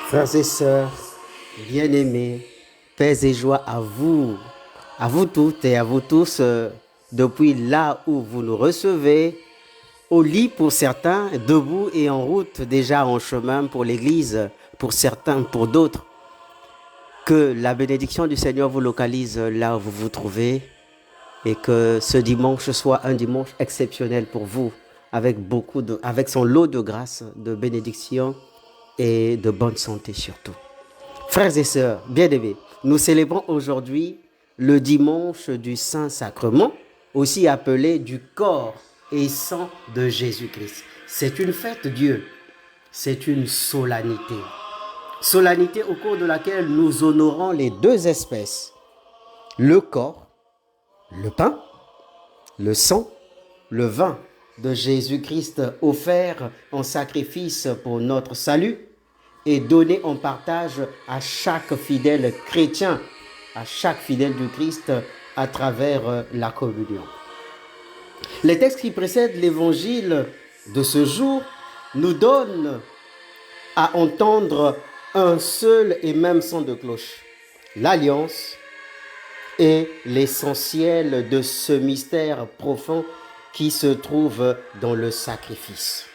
Frères et sœurs, bien-aimés, paix et joie à vous toutes et à vous tous, depuis là où vous nous recevez, au lit pour certains, debout et en route, déjà en chemin pour l'église, pour certains, pour d'autres. Que la bénédiction du Seigneur vous localise là où vous vous trouvez et que ce dimanche soit un dimanche exceptionnel pour vous, avec son lot de grâce, de bénédiction et de bonne santé surtout. Frères et sœurs, bien-aimés, nous célébrons aujourd'hui le dimanche du Saint-Sacrement, aussi appelé du corps et sang de Jésus-Christ. C'est une fête Dieu, c'est une solennité. Solennité au cours de laquelle nous honorons les deux espèces, le corps, le pain, le sang, le vin de Jésus-Christ offert en sacrifice pour notre salut et donné en partage à chaque fidèle chrétien, à chaque fidèle du Christ à travers la communion. Les textes qui précèdent l'évangile de ce jour nous donnent à entendre un seul et même son de cloche. L'alliance est l'essentiel de ce mystère profond qui se trouve dans le sacrifice.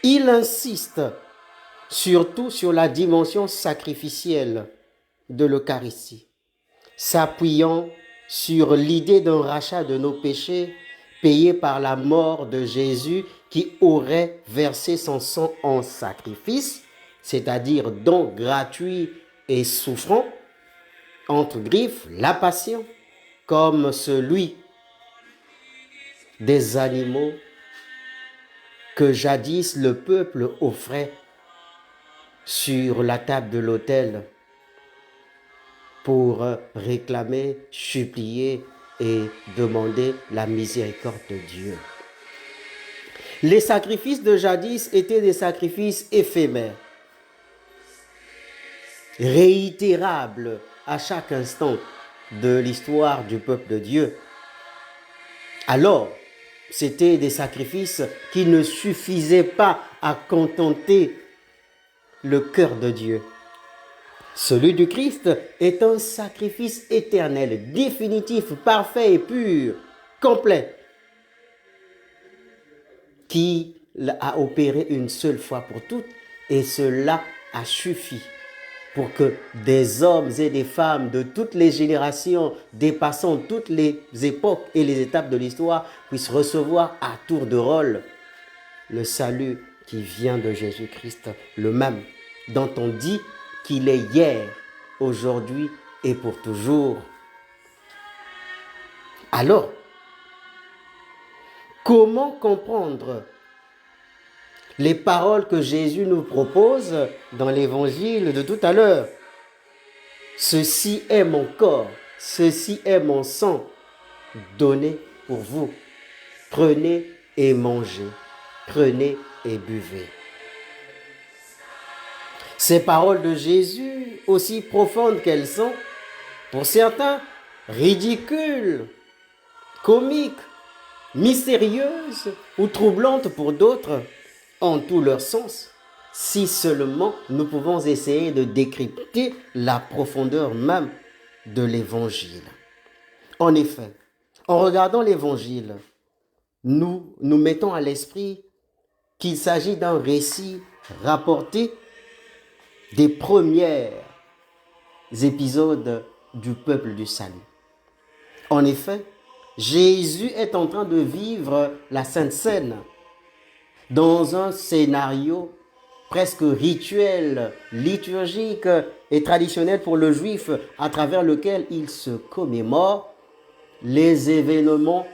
Il insiste surtout sur la dimension sacrificielle de l'Eucharistie, s'appuyant sur l'idée d'un rachat de nos péchés payé par la mort de Jésus qui aurait versé son sang en sacrifice, c'est-à-dire don gratuit et souffrant, entre griffes, la passion, comme celui des animaux que jadis le peuple offrait sur la table de l'autel pour réclamer, supplier et demander la miséricorde de Dieu. Les sacrifices de jadis étaient des sacrifices éphémères, réitérables à chaque instant de l'histoire du peuple de Dieu. Alors, c'était des sacrifices qui ne suffisaient pas à contenter le cœur de Dieu. Celui du Christ est un sacrifice éternel, définitif, parfait et pur, complet, qui a opéré une seule fois pour toutes, et cela a suffi pour que des hommes et des femmes de toutes les générations, dépassant toutes les époques et les étapes de l'histoire, puissent recevoir à tour de rôle le salut qui vient de Jésus-Christ, le même dont on dit qu'il est hier, aujourd'hui et pour toujours. Alors, comment comprendre les paroles que Jésus nous propose dans l'évangile de tout à l'heure? Ceci est mon corps, ceci est mon sang, donné pour vous. Prenez et mangez, prenez et buvez. Ces paroles de Jésus, aussi profondes qu'elles sont, pour certains, ridicules, comiques, mystérieuses ou troublantes pour d'autres, ont tout leur sens, si seulement nous pouvons essayer de décrypter la profondeur même de l'Évangile. En effet, en regardant l'Évangile, nous nous mettons à l'esprit qu'il s'agit d'un récit rapporté des premiers épisodes du peuple du salut. En effet, Jésus est en train de vivre la Sainte Seine dans un scénario presque rituel, liturgique et traditionnel pour le juif, à travers lequel il se commémore les événements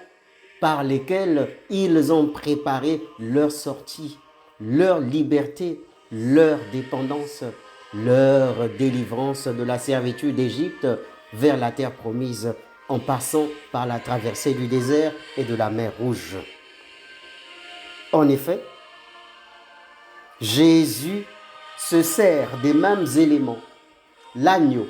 par lesquels ils ont préparé leur sortie, leur liberté, leur dépendance, leur délivrance de la servitude d'Égypte vers la terre promise, en passant par la traversée du désert et de la mer Rouge. En effet, Jésus se sert des mêmes éléments, l'agneau,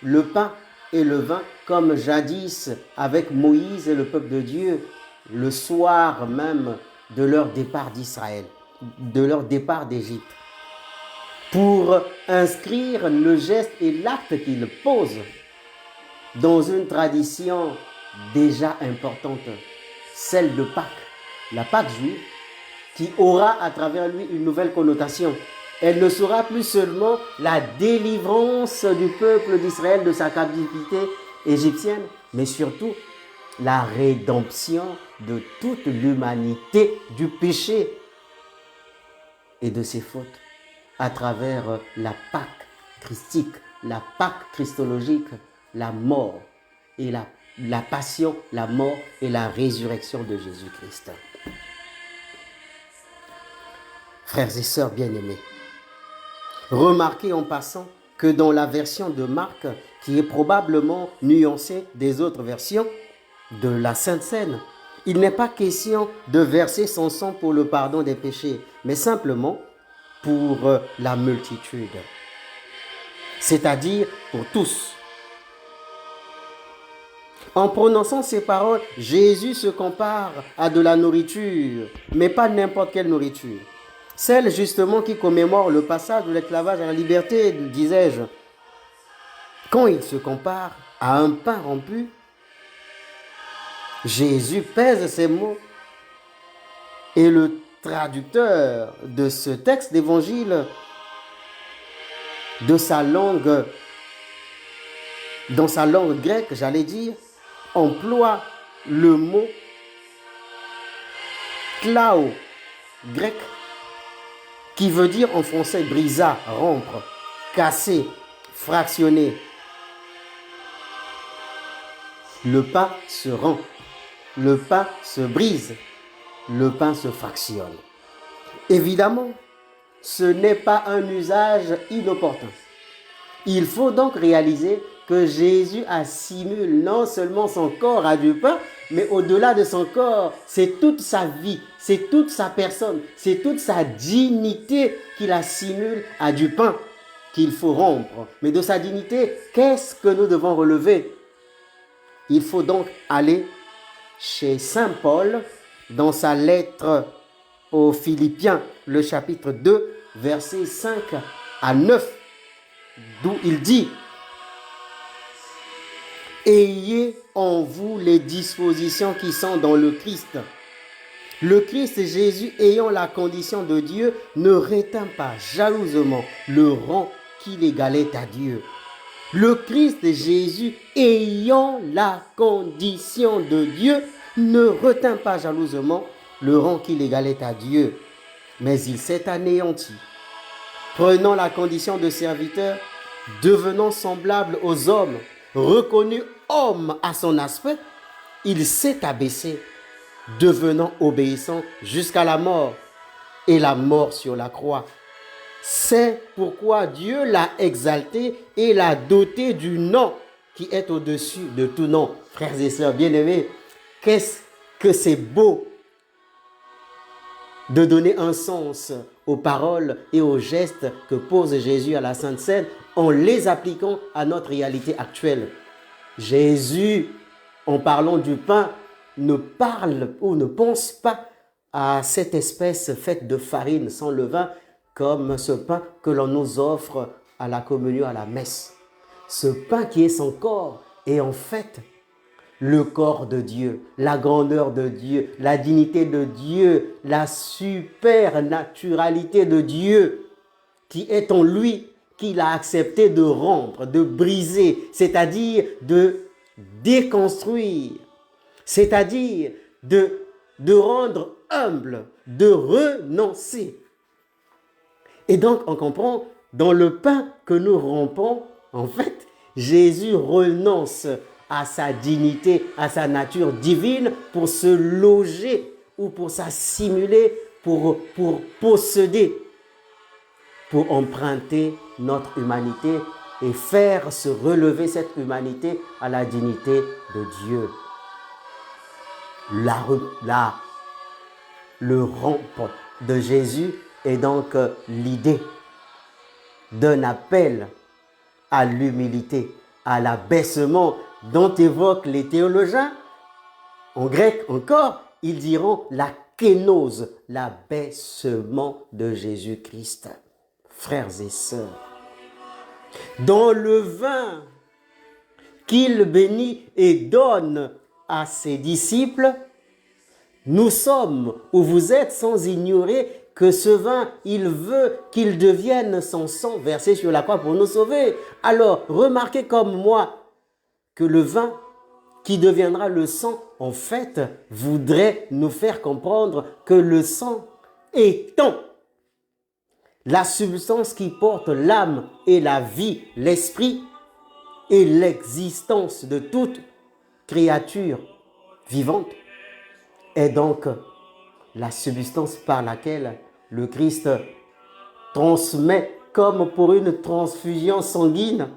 le pain et le vin, comme jadis avec Moïse et le peuple de Dieu, le soir même de leur départ d'Israël, de leur départ d'Égypte. pour inscrire le geste et l'acte qu'il pose dans une tradition déjà importante, celle de Pâques, la Pâque juive, qui aura à travers lui une nouvelle connotation. Elle ne sera plus seulement la délivrance du peuple d'Israël de sa captivité égyptienne, mais surtout la rédemption de toute l'humanité du péché et de ses fautes à travers la Pâque christique, la Pâque christologique, la mort et la passion, la mort et la résurrection de Jésus-Christ. Frères et sœurs bien-aimés, remarquez en passant que dans la version de Marc, qui est probablement nuancée des autres versions de la Sainte Seine, il n'est pas question de verser son sang pour le pardon des péchés, mais simplement pour la multitude, c'est-à-dire pour tous. En prononçant ces paroles, Jésus se compare à de la nourriture, mais pas n'importe quelle nourriture. Celle justement qui commémore le passage de l'esclavage à la liberté, disais-je. Quand il se compare à un pain rompu, Jésus pèse ses mots et le traducteur de ce texte d'évangile, dans sa langue grecque, j'allais dire, emploie le mot klao, grec, qui veut dire en français brisa, rompre, casser, fractionner. Le pain se rompt, le pain se brise, le pain se fractionne. Évidemment, ce n'est pas un usage inopportun. Il faut donc réaliser que Jésus assimile non seulement son corps à du pain, mais au-delà de son corps, c'est toute sa vie, c'est toute sa personne, c'est toute sa dignité qu'il assimile à du pain qu'il faut rompre. Mais de sa dignité, qu'est-ce que nous devons relever? Il faut donc aller chez Saint Paul dans sa lettre aux Philippiens, le chapitre 2, versets 5 à 9, d'où il dit: ayez en vous les dispositions qui sont dans le Christ. Le Christ Jésus, ayant la condition de Dieu, ne retint pas jalousement le rang qu'il égalait à Dieu. Le Christ Jésus, ayant la condition de Dieu, ne retint pas jalousement le rang qu'il égalait à Dieu, mais il s'est anéanti, prenant la condition de serviteur, devenant semblable aux hommes, reconnu homme à son aspect, il s'est abaissé, devenant obéissant jusqu'à la mort, et la mort sur la croix. C'est pourquoi Dieu l'a exalté et l'a doté du nom qui est au-dessus de tout nom. Frères et sœurs bien-aimés, qu'est-ce que c'est beau de donner un sens aux paroles et aux gestes que pose Jésus à la Sainte Seine en les appliquant à notre réalité actuelle. Jésus, en parlant du pain, ne parle ou ne pense pas à cette espèce faite de farine sans levain comme ce pain que l'on nous offre à la communion, à la messe. Ce pain qui est son corps est en fait le corps de Dieu, la grandeur de Dieu, la dignité de Dieu, la supernaturalité de Dieu qui est en lui, qu'il a accepté de rompre, de briser, c'est-à-dire de déconstruire, c'est-à-dire de rendre humble, de renoncer. Et donc, on comprend, dans le pain que nous rompons, en fait, Jésus renonce à sa dignité, à sa nature divine pour se loger ou pour s'assimiler, pour posséder, pour emprunter notre humanité et faire se relever cette humanité à la dignité de Dieu. Le rompre de Jésus est donc l'idée d'un appel à l'humilité, à l'abaissement dont évoquent les théologiens. En grec encore, ils diront la kénose, l'abaissement de Jésus-Christ. frères et sœurs. Dans le vin qu'il bénit et donne à ses disciples, nous sommes ou vous êtes sans ignorer que ce vin, il veut qu'il devienne son sang versé sur la croix pour nous sauver. Alors, remarquez comme moi que le vin qui deviendra le sang, en fait, voudrait nous faire comprendre que le sang étant la substance qui porte l'âme et la vie, l'esprit et l'existence de toute créature vivante, est donc la substance par laquelle le Christ transmet, comme pour une transfusion sanguine,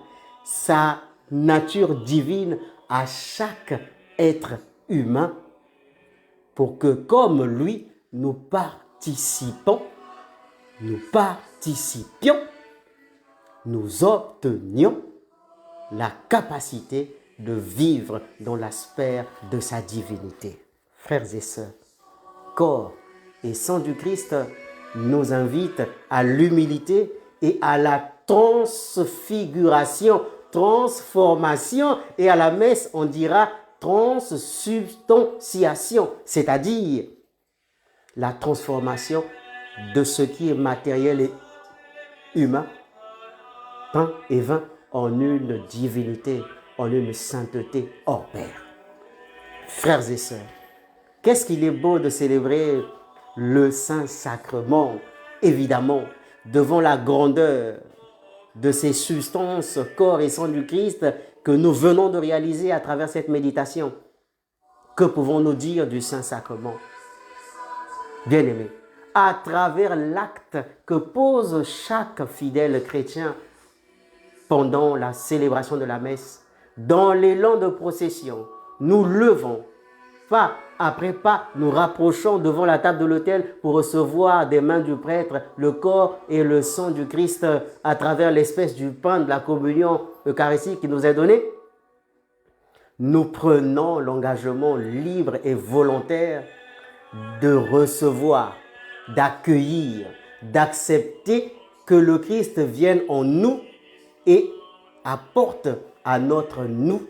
sa nature divine à chaque être humain, pour que, comme lui, nous participons, nous obtenions la capacité de vivre dans la sphère de sa divinité. Frères et sœurs, corps et sang du Christ nous invitent à l'humilité et à la transfiguration, transformation, et à la messe on dira transsubstantiation, c'est-à-dire la transformation de ce qui est matériel et humain, pain et vin, en une divinité, en une sainteté hors pair. Frères et sœurs, qu'est-ce qu'il est beau de célébrer le Saint-Sacrement, évidemment, devant la grandeur de ces substances, corps et sang du Christ que nous venons de réaliser à travers cette méditation. Que pouvons-nous dire du Saint-Sacrement? Bien-aimés, à travers l'acte que pose chaque fidèle chrétien pendant la célébration de la messe, dans l'élan de procession, nous levons, pas après pas, nous rapprochons devant la table de l'autel pour recevoir des mains du prêtre le corps et le sang du Christ à travers l'espèce du pain de la communion eucharistique qui nous est donné. Nous prenons l'engagement libre et volontaire de recevoir, d'accueillir, d'accepter que le Christ vienne en nous et apporte à notre nous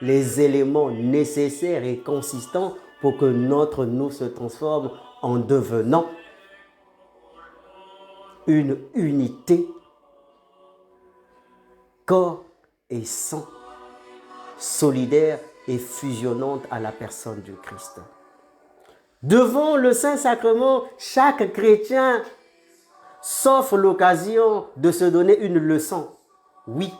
les éléments nécessaires et consistants pour que notre nous se transforme en devenant une unité, corps et sang, solidaire et fusionnante à la personne du Christ. Devant le Saint-Sacrement, chaque chrétien s'offre l'occasion de se donner une leçon. Oui,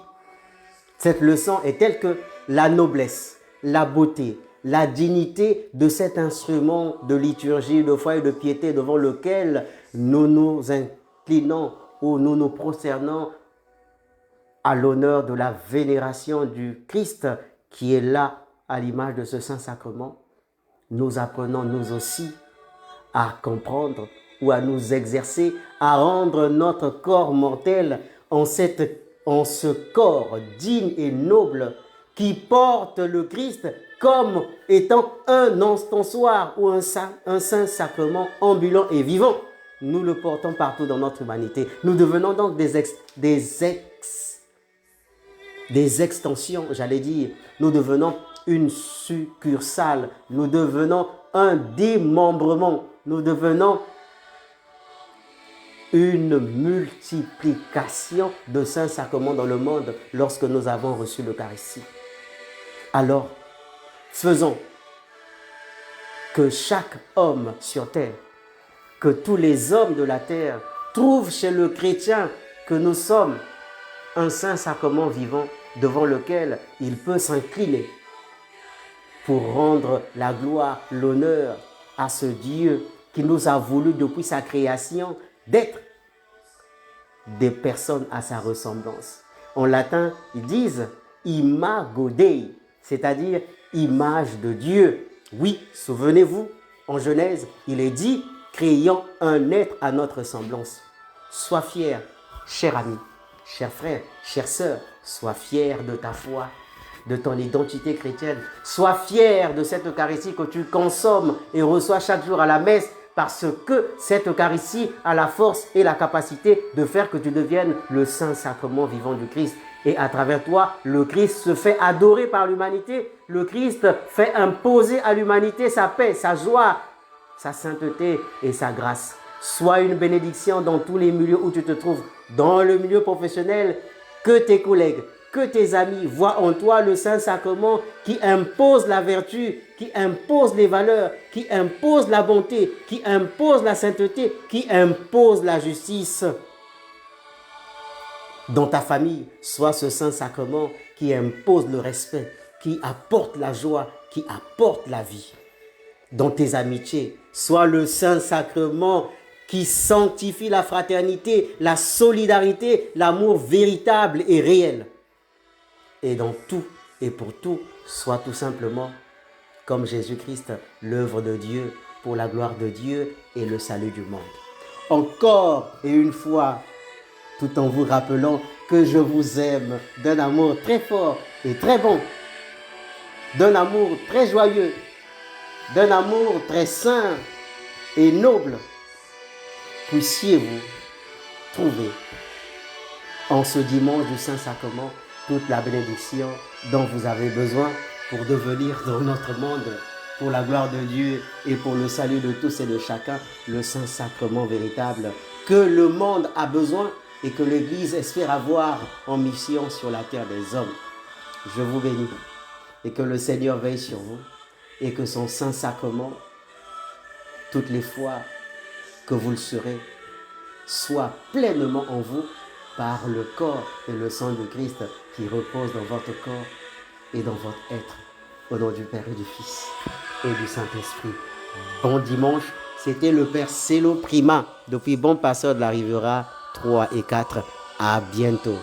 cette leçon est telle que la noblesse, la beauté, la dignité de cet instrument de liturgie, de foi et de piété devant lequel nous nous inclinons ou nous nous prosternons à l'honneur de la vénération du Christ qui est là à l'image de ce Saint-Sacrement, nous apprenons nous aussi à comprendre ou à nous exercer, à rendre notre corps mortel en ce corps digne et noble qui porte le Christ comme étant un encensoir ou un Saint-Sacrement ambulant et vivant. Nous le portons partout dans notre humanité. Nous devenons donc des extensions, j'allais dire. Nous devenons une succursale. Nous devenons un démembrement. Nous devenons une multiplication de Saint-Sacrements dans le monde lorsque nous avons reçu l'Eucharistie. Alors, faisons que chaque homme sur terre, que tous les hommes de la terre trouvent chez le chrétien que nous sommes un Saint-Sacrement vivant devant lequel il peut s'incliner pour rendre la gloire, l'honneur à ce Dieu qui nous a voulu depuis sa création d'être des personnes à sa ressemblance. En latin, ils disent imago Dei, c'est-à-dire image de Dieu. Oui, souvenez-vous, en Genèse, il est dit créons un être à notre semblance. Sois fier, cher ami, cher frère, chère sœur, sois fier de ta foi, de ton identité chrétienne. Sois fier de cette Eucharistie que tu consommes et reçois chaque jour à la messe parce que cette Eucharistie a la force et la capacité de faire que tu deviennes le Saint-Sacrement vivant du Christ. Et à travers toi, le Christ se fait adorer par l'humanité. Le Christ fait imposer à l'humanité sa paix, sa joie, sa sainteté et sa grâce. Sois une bénédiction dans tous les milieux où tu te trouves, dans le milieu professionnel, que tes collègues, que tes amis voient en toi le Saint-Sacrement qui impose la vertu, qui impose les valeurs, qui impose la bonté, qui impose la sainteté, qui impose la justice. Dans ta famille, sois ce Saint-Sacrement qui impose le respect, qui apporte la joie, qui apporte la vie. Dans tes amitiés, sois le Saint-Sacrement qui sanctifie la fraternité, la solidarité, l'amour véritable et réel. Et dans tout et pour tout, sois tout simplement comme Jésus-Christ, l'œuvre de Dieu pour la gloire de Dieu et le salut du monde. Encore et une fois, tout en vous rappelant que je vous aime d'un amour très fort et très bon, d'un amour très joyeux, d'un amour très saint et noble. Puissiez-vous trouver en ce dimanche du Saint-Sacrement toute la bénédiction dont vous avez besoin pour devenir dans notre monde, pour la gloire de Dieu et pour le salut de tous et de chacun, le Saint-Sacrement véritable que le monde a besoin et que l'Église espère avoir en mission sur la terre des hommes. Je vous bénis et que le Seigneur veille sur vous et que son Saint-Sacrement, toutes les fois que vous le serez, soit pleinement en vous par le corps et le sang de Christ qui repose dans votre corps et dans votre être. Au nom du Père et du Fils et du Saint-Esprit. Bon dimanche, c'était le Père Célo Prima depuis Bon Pasteur de la Riviera 3 et 4. À bientôt.